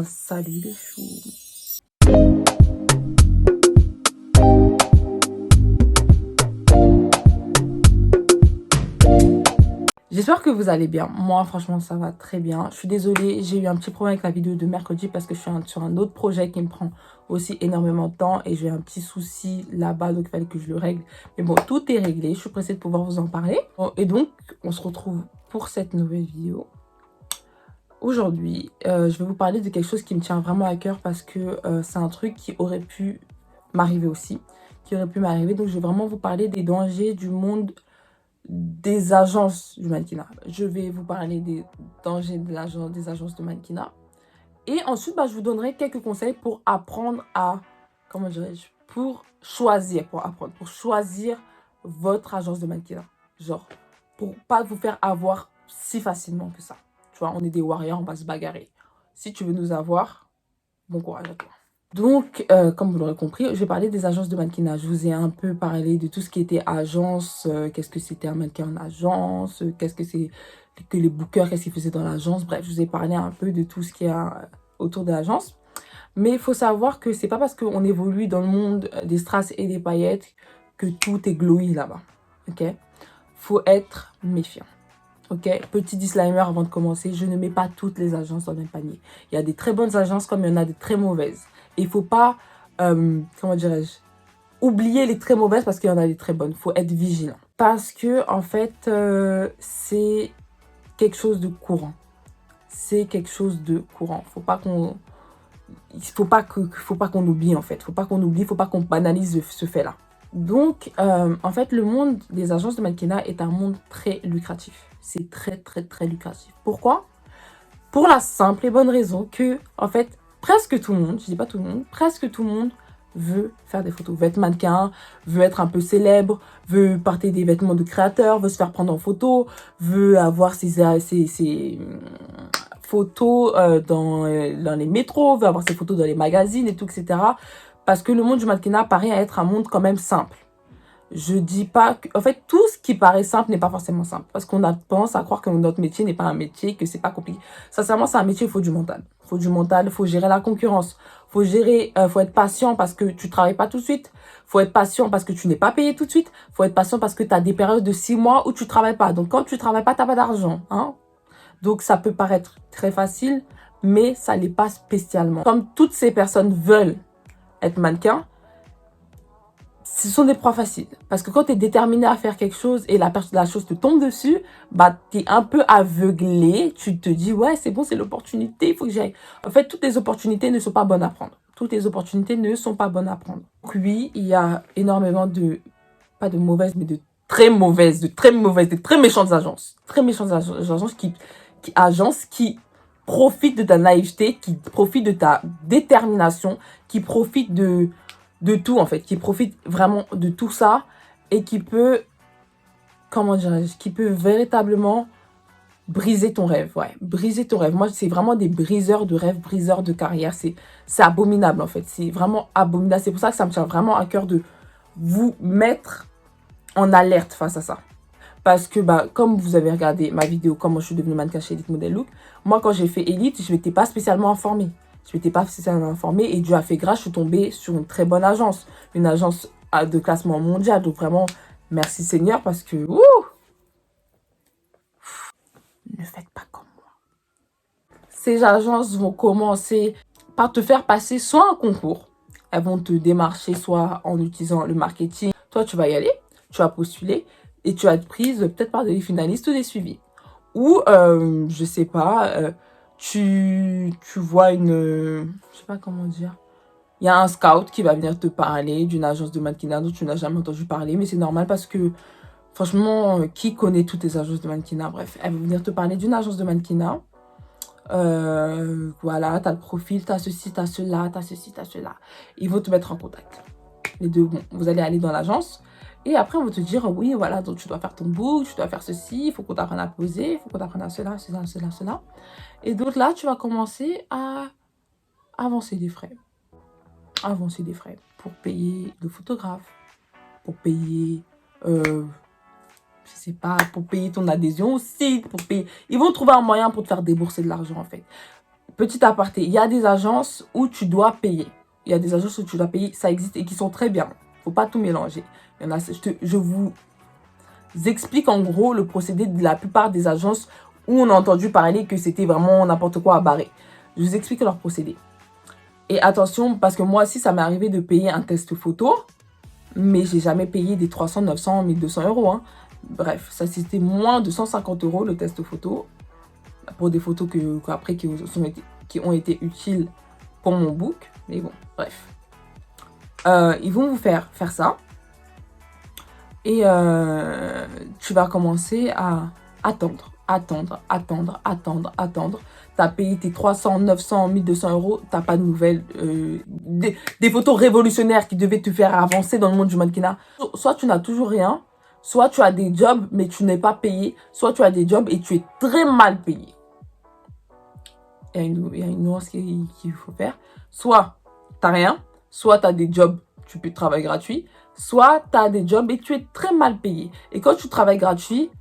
Salut les choux. J'espère que vous allez bien. Moi, franchement, ça va très bien. Je suis désolée, j'ai eu un petit problème avec la vidéo de mercredi parce que je suis sur un autre projet qui me prend aussi énormément de temps et j'ai un petit souci là-bas, donc il fallait que je le règle. Mais bon, tout est réglé. Je suis pressée de pouvoir vous en parler. Et donc, on se retrouve pour cette nouvelle vidéo. Aujourd'hui, je vais vous parler de quelque chose qui me tient vraiment à cœur parce que c'est un truc qui aurait pu m'arriver aussi. Donc, je vais vraiment vous parler des dangers du monde des agences du mannequinat. Je vais vous parler des dangers des agences de mannequinat. Et ensuite, je vous donnerai quelques conseils pour apprendre à, comment dirais-je, pour choisir votre agence de mannequinat. Genre, pour pas vous faire avoir si facilement que ça. Tu vois, on est des warriors, on va se bagarrer. Si tu veux nous avoir, bon courage à toi. Donc, comme vous l'aurez compris, je vais parler des agences de mannequinat. Je vous ai un peu parlé de tout ce qui était agence, qu'est-ce que c'était un mannequin en agence, qu'est-ce que c'est que les bookers, qu'est-ce qu'ils faisaient dans l'agence. Bref, je vous ai parlé un peu de tout ce qui est autour de l'agence. Mais il faut savoir que c'est pas parce qu'on évolue dans le monde des strass et des paillettes que tout est glowy là-bas. Ok? Faut être méfiant. Ok, petit disclaimer avant de commencer, je ne mets pas toutes les agences dans le même panier. Il y a des très bonnes agences comme il y en a des très mauvaises. Et il ne faut pas, comment dirais-je, oublier les très mauvaises parce qu'il y en a des très bonnes. Il faut être vigilant. Parce que, en fait, c'est quelque chose de courant. C'est quelque chose de courant. Faut pas qu'on oublie, en fait. Faut pas qu'on banalise ce fait-là. Donc, en fait, le monde des agences de mannequinat est un monde très lucratif. C'est très, très, très lucratif. Pourquoi? Pour la simple et bonne raison que, en fait, presque tout le monde, je dis pas tout le monde, presque tout le monde veut faire des photos, veut être mannequin, veut être un peu célèbre, veut porter des vêtements de créateur, veut se faire prendre en photo, veut avoir ses photos dans les métros, veut avoir ses photos dans les magazines et tout, etc. Parce que le monde du mannequinat paraît être un monde quand même simple. Je dis pas que... En fait, tout ce qui paraît simple n'est pas forcément simple. Parce qu'on a tendance à croire que notre métier n'est pas un métier, que c'est pas compliqué. Sincèrement, c'est un métier, il faut du mental. Il faut du mental, il faut gérer la concurrence. Faut être patient parce que tu travailles pas tout de suite. Faut être patient parce que tu n'es pas payé tout de suite. Faut être patient parce que tu as des périodes de 6 mois où tu travailles pas. Donc, quand tu travailles pas, tu n'as pas d'argent. Hein? Donc, ça peut paraître très facile, mais ça l'est pas spécialement. Comme toutes ces personnes veulent être mannequins, ce sont des proies faciles. Parce que quand tu es déterminé à faire quelque chose et la chose te tombe dessus, tu es un peu aveuglé. Tu te dis, ouais, c'est bon, c'est l'opportunité, il faut que j'aille. En fait, toutes les opportunités ne sont pas bonnes à prendre. Toutes les opportunités ne sont pas bonnes à prendre. Donc oui, il y a énormément de, pas de mauvaises, mais de très mauvaises, de très méchantes agences. Très méchantes agences qui profitent de ta naïveté, qui profitent de ta détermination, qui profitent de tout en fait, qui profite vraiment de tout ça et qui peut, comment dirais-je, qui peut véritablement briser ton rêve, ouais, briser ton rêve. Moi, c'est vraiment des briseurs de rêve, briseurs de carrière, c'est abominable en fait, c'est vraiment abominable. C'est pour ça que ça me tient vraiment à cœur de vous mettre en alerte face à ça. Parce que, comme vous avez regardé ma vidéo, comment je suis devenue mannequin chez Elite Model Look, moi, quand j'ai fait Elite, je m'étais pas spécialement informée. Et Dieu a fait grâce, je suis tombée sur une très bonne agence. Une agence de classement mondial. Donc vraiment, merci Seigneur parce que... ne faites pas comme moi. Ces agences vont commencer par te faire passer soit un concours. Elles vont te démarcher soit en utilisant le marketing. Toi, tu vas y aller, tu vas postuler et tu vas être prise peut-être par des finalistes ou des suivis. Ou, je sais pas, tu vois je sais pas comment dire. Il y a un scout qui va venir te parler d'une agence de mannequinat dont tu n'as jamais entendu parler. Mais c'est normal parce que, franchement, qui connaît toutes les agences de mannequinat? Bref, elle va venir te parler d'une agence de mannequinat. Voilà, t'as le profil, t'as ceci, t'as cela, t'as ceci, t'as cela. Ils vont te mettre en contact. Les deux, bon, vous allez aller dans l'agence. Et après, on va te dire, oui, voilà, donc tu dois faire ton book, tu dois faire ceci, il faut qu'on t'apprenne à poser, il faut qu'on t'apprenne à cela, cela, cela, cela. Et donc là, tu vas commencer à avancer des frais. Avancer des frais pour payer le photographe, pour payer, je sais pas, pour payer ton adhésion au site, pour payer... Ils vont trouver un moyen pour te faire débourser de l'argent, en fait. petit aparté, il y a des agences où tu dois payer. Il y a des agences où tu dois payer, ça existe et qui sont très bien. Faut pas tout mélanger. Il y en a, je vous explique en gros le procédé de la plupart des agences où on a entendu parler que c'était vraiment n'importe quoi à barrer. Je vous explique leur procédé. Et attention, parce que moi aussi, ça m'est arrivé de payer un test photo, mais j'ai jamais payé des 300, 900, 1200 euros. Hein. Bref, ça c'était moins de 150 euros le test photo, pour des photos qui ont été utiles pour mon book. Mais bon, bref. Ils vont vous faire ça. Et tu vas commencer à attendre. T'as payé tes 300, 900, 1200 euros, t'as pas de nouvelles. Des photos révolutionnaires qui devaient te faire avancer dans le monde du mannequinat. Soit tu n'as toujours rien, soit tu as des jobs mais tu n'es pas payé, soit tu as des jobs et tu es très mal payé. Il y a une nuance qu'il faut faire. Soit tu n'as rien, soit tu as des jobs, tu peux travailler gratuit, soit tu as des jobs et tu es très mal payé. Et quand tu travailles gratuit,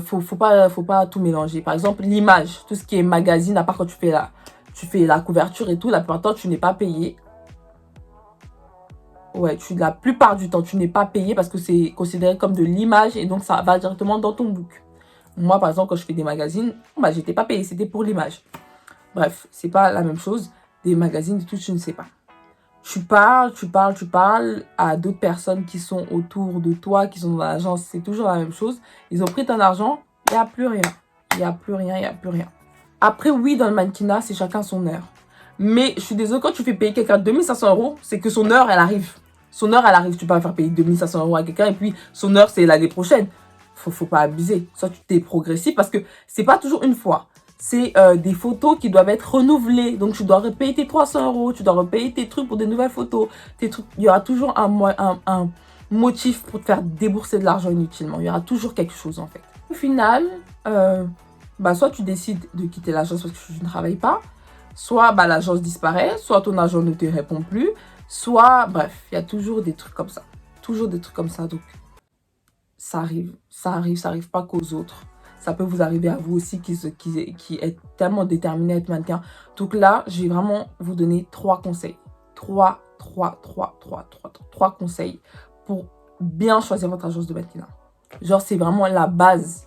faut pas tout mélanger. Par exemple, l'image, tout ce qui est magazine, à part quand tu fais la couverture et tout, la plupart du temps, tu n'es pas payé. Ouais, la plupart du temps, tu n'es pas payé parce que c'est considéré comme de l'image et donc ça va directement dans ton book. Moi, par exemple, quand je fais des magazines, bah, j'étais pas payé, c'était pour l'image. Bref, c'est pas la même chose. Des magazines et tout, je ne sais pas. Tu parles à d'autres personnes qui sont autour de toi, qui sont dans l'agence, c'est toujours la même chose. Ils ont pris ton argent, il n'y a plus rien. Il n'y a plus rien. Après, oui, dans le mannequinat, c'est chacun son heure. Mais je suis désolée, quand tu fais payer quelqu'un 2500 euros, c'est que son heure, elle arrive. Son heure, elle arrive. Tu peux pas faire payer 2500 euros à quelqu'un et puis son heure, c'est l'année prochaine. Faut pas abuser. Soit tu t'es progressif parce que c'est pas toujours une fois. C'est des photos qui doivent être renouvelées. Donc, tu dois repayer tes 300 euros. Tu dois repayer tes trucs pour des nouvelles photos. Tes trucs. Il y aura toujours un motif pour te faire débourser de l'argent inutilement. Il y aura toujours quelque chose, en fait. Au final, soit tu décides de quitter l'agence parce que tu ne travailles pas. Soit l'agence disparaît. Soit ton agent ne te répond plus. Soit, bref, il y a toujours des trucs comme ça. Toujours des trucs comme ça. Donc, ça arrive pas qu'aux autres. Ça peut vous arriver à vous aussi qui êtes tellement déterminé à être mannequin. Donc là, je vais vraiment vous donner 3 conseils. 3 conseils pour bien choisir votre agence de mannequinat. Genre, c'est vraiment la base.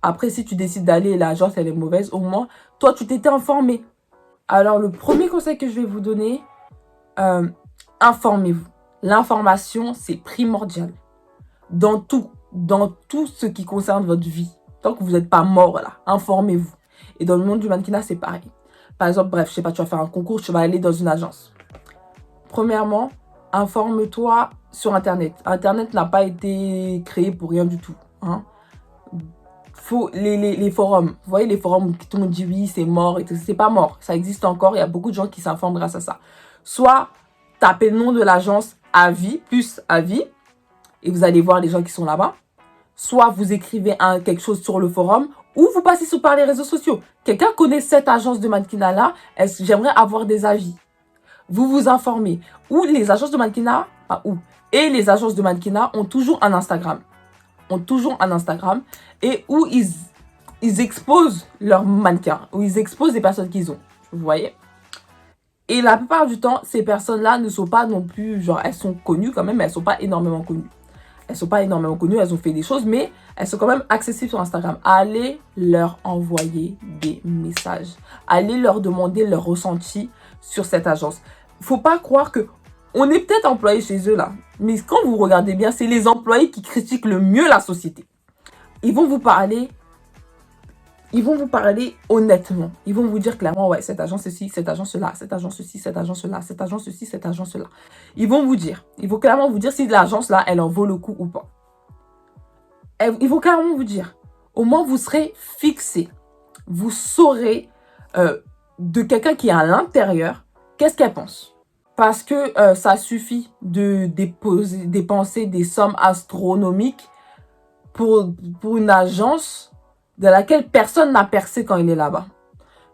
Après, si tu décides d'aller et l'agence, elle est mauvaise, au moins, toi, tu t'étais informé. Alors, le premier conseil que je vais vous donner, informez-vous. L'information, c'est primordial. Dans tout ce qui concerne votre vie. Tant que vous n'êtes pas mort, là, informez-vous. Et dans le monde du mannequinat, c'est pareil. Par exemple, bref, je sais pas, tu vas faire un concours, tu vas aller dans une agence. Premièrement, informe-toi sur Internet. Internet n'a pas été créé pour rien du tout. Hein. Les forums. Vous voyez les forums où tout le monde dit oui, c'est mort et tout. C'est pas mort. Ça existe encore. Il y a beaucoup de gens qui s'informent grâce à ça. Soit tapez le nom de l'agence avis, plus avis. Et vous allez voir les gens qui sont là-bas. Soit vous écrivez quelque chose sur le forum ou vous passez par les réseaux sociaux. Quelqu'un connaît cette agence de mannequinat-là, j'aimerais avoir des avis. Vous vous informez. Ou les agences de mannequinat, et les agences de mannequinat ont toujours un Instagram. Et où ils exposent leurs mannequins, où ils exposent les personnes qu'ils ont. Vous voyez? Et la plupart du temps, ces personnes-là ne sont pas non plus, genre, elles sont connues quand même, mais elles ne sont pas énormément connues. Elles ont fait des choses, mais elles sont quand même accessibles sur Instagram. Allez leur envoyer des messages. Allez leur demander leur ressenti sur cette agence. Faut pas croire que on est peut-être employé chez eux là, mais quand vous regardez bien, c'est les employés qui critiquent le mieux la société. Ils vont vous parler honnêtement. Ils vont vous dire clairement, ouais, cette agence ceci, cette agence cela, cette agence ceci, cette agence cela, cette agence ceci, cette agence cela. Ils vont clairement vous dire si l'agence là, elle en vaut le coup ou pas. Ils vont clairement vous dire. Au moins, vous serez fixé. Vous saurez de quelqu'un qui est à l'intérieur, qu'est-ce qu'elle pense. Parce que ça suffit de dépenser des sommes astronomiques pour une agence de laquelle personne n'a percé quand il est là-bas.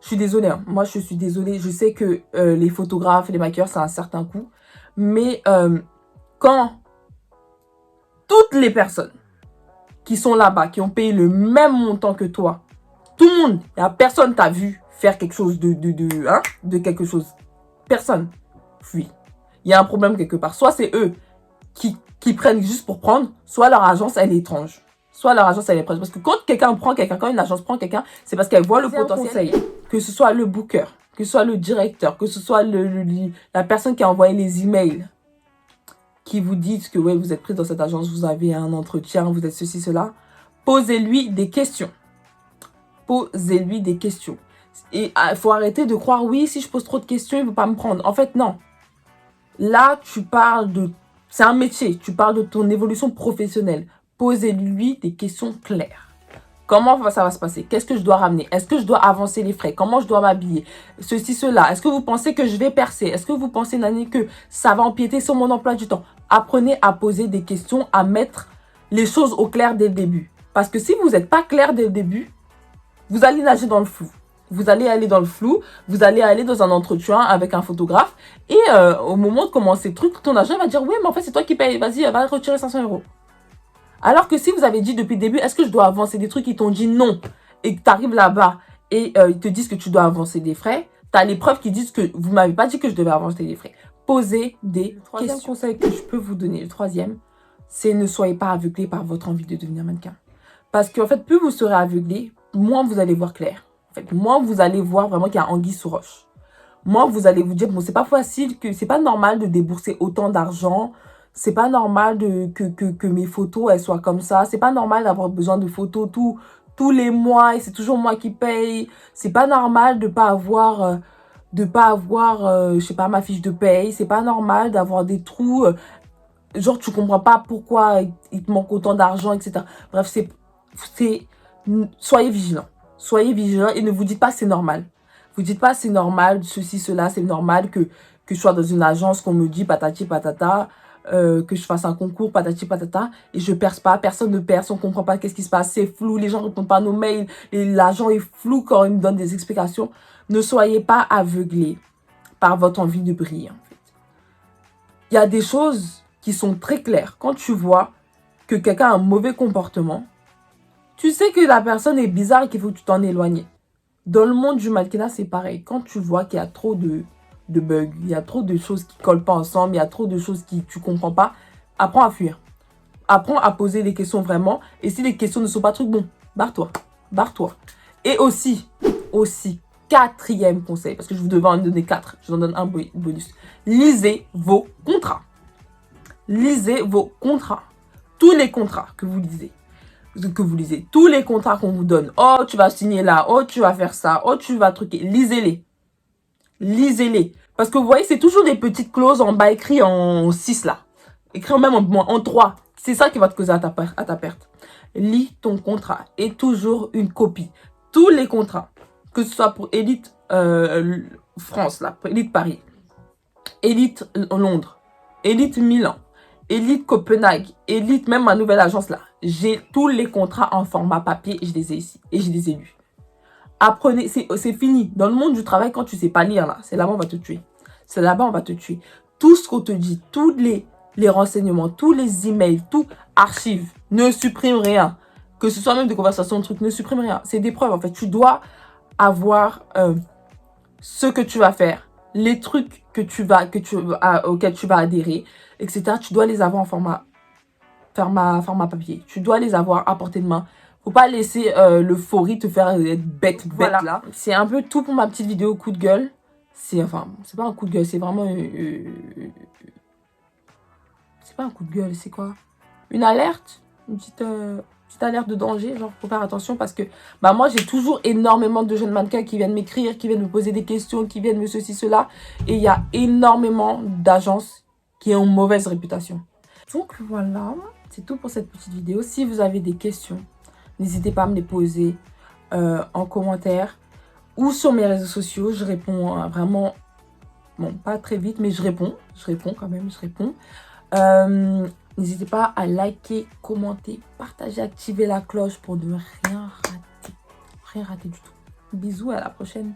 Je suis désolée. Hein. Moi, je suis désolée. Je sais que les photographes et les maquilleurs, c'est un certain coût. Mais quand toutes les personnes qui sont là-bas, qui ont payé le même montant que toi, tout le monde, personne t'a vu faire quelque chose de quelque chose. Personne fuit. Il y a un problème quelque part. Soit c'est eux qui prennent juste pour prendre, soit leur agence, elle est étrange. Soit leur agence, elle est étrange. Parce que quand quelqu'un prend quelqu'un, quand une agence prend quelqu'un, c'est parce qu'elle voit le potentiel. Que ce soit le booker, que ce soit le directeur, que ce soit la personne qui a envoyé les emails, qui vous dit que ouais, vous êtes pris dans cette agence, vous avez un entretien, vous êtes ceci, cela. Posez-lui des questions. Posez-lui des questions. Et il faut arrêter de croire, oui, si je pose trop de questions, il ne veut pas me prendre. En fait, non. Là, tu parles de... C'est un métier. Tu parles de ton évolution professionnelle. Posez-lui des questions claires. Comment ça va se passer? Qu'est-ce que je dois ramener? Est-ce que je dois avancer les frais? Comment je dois m'habiller? Ceci, cela. Est-ce que vous pensez que je vais percer? Est-ce que vous pensez, Nani, que ça va empiéter sur mon emploi du temps? Apprenez à poser des questions, à mettre les choses au clair dès le début. Parce que si vous n'êtes pas clair dès le début, vous allez nager dans le flou. Vous allez aller dans le flou, vous allez aller dans un entretien avec un photographe et au moment de commencer le truc, ton agent va dire « Oui, mais en fait, c'est toi qui payes, vas-y, va retirer 500 €. » Alors que si vous avez dit depuis le début « Est-ce que je dois avancer des trucs ?» Ils t'ont dit non et que tu arrives là-bas et ils te disent que tu dois avancer des frais, tu as les preuves qui disent que vous ne m'avez pas dit que je devais avancer des frais. Posez des questions. Le troisième conseil que je peux vous donner, le troisième, c'est ne soyez pas aveuglé par votre envie de devenir mannequin. Parce qu'en fait, plus vous serez aveuglé, moins vous allez voir clair. En fait, moins vous allez voir vraiment qu'il y a anguille sous roche. Moins vous allez vous dire, bon, c'est pas facile, que c'est pas normal de débourser autant d'argent. C'est pas normal que mes photos, elles soient comme ça. C'est pas normal d'avoir besoin de photos tous les mois et c'est toujours moi qui paye. C'est pas normal de pas avoir, je sais pas, ma fiche de paye. C'est pas normal d'avoir des trous. Genre, tu comprends pas pourquoi il te manque autant d'argent, etc. Bref, soyez vigilants. Soyez vigilants et ne vous dites pas c'est normal. Vous dites pas c'est normal, ceci, cela, c'est normal que je sois dans une agence, qu'on me dit patati patata, que je fasse un concours patati patata et je perce pas, personne ne perce, on comprend pas qu'est-ce qui se passe, c'est flou, les gens ne répondent pas à nos mails, et l'agent est flou quand il me donne des explications. Ne soyez pas aveuglés par votre envie de briller. En fait. Il y a des choses qui sont très claires. Quand tu vois que quelqu'un a un mauvais comportement, tu sais que la personne est bizarre et qu'il faut que tu t'en éloignes. Dans le monde du mannequinat, c'est pareil. Quand tu vois qu'il y a trop de bugs, il y a trop de choses qui ne collent pas ensemble, il y a trop de choses que tu ne comprends pas, apprends à fuir. Apprends à poser des questions vraiment. Et si les questions ne sont pas trucs, bon, barre-toi. Barre-toi. Et aussi, quatrième conseil, parce que je vous devais en donner 4, je vous en donne un bonus. Lisez vos contrats. Lisez vos contrats. Tous les contrats que vous lisez. Tous les contrats qu'on vous donne. Oh, tu vas signer là. Oh, tu vas faire ça. Oh, tu vas truquer. Lisez-les. Lisez-les. Parce que vous voyez, c'est toujours des petites clauses en bas écrites en 6 là. Écrit même en 3. C'est ça qui va te causer à ta perte. Lis ton contrat. Et toujours une copie. Tous les contrats. Que ce soit pour Elite France, là, pour Elite Paris. Elite Londres. Elite Milan. Elite Copenhague, Elite, même ma nouvelle agence là. J'ai tous les contrats en format papier et je les ai ici. Et je les ai lus. Apprenez, c'est fini. Dans le monde du travail, quand tu sais pas lire là, c'est là-bas on va te tuer. C'est là-bas on va te tuer. Tout ce qu'on te dit, tous les renseignements, tous les emails, tout archive. Ne supprime rien. Que ce soit même des conversations, de trucs, ne supprime rien. C'est des preuves en fait. Tu dois avoir ce que tu vas faire. Les trucs auxquels tu vas adhérer, etc. Tu dois les avoir en format papier. Tu dois les avoir à portée de main. Faut pas laisser l'euphorie te faire être bête voilà. Là. C'est un peu tout pour ma petite vidéo coup de gueule. C'est pas un coup de gueule, c'est vraiment c'est pas un coup de gueule, c'est quoi? Une alerte, une petite alerte de danger, genre faut faire attention parce que bah moi j'ai toujours énormément de jeunes mannequins qui viennent m'écrire, qui viennent me poser des questions, qui viennent me ceci, cela. Et il y a énormément d'agences qui ont mauvaise réputation. Donc voilà, c'est tout pour cette petite vidéo. Si vous avez des questions, n'hésitez pas à me les poser en commentaire ou sur mes réseaux sociaux. Je réponds vraiment, bon pas très vite, mais je réponds quand même, je réponds. N'hésitez pas à liker, commenter, partager, activer la cloche pour ne rien rater. Rien rater du tout. Bisous, à la prochaine.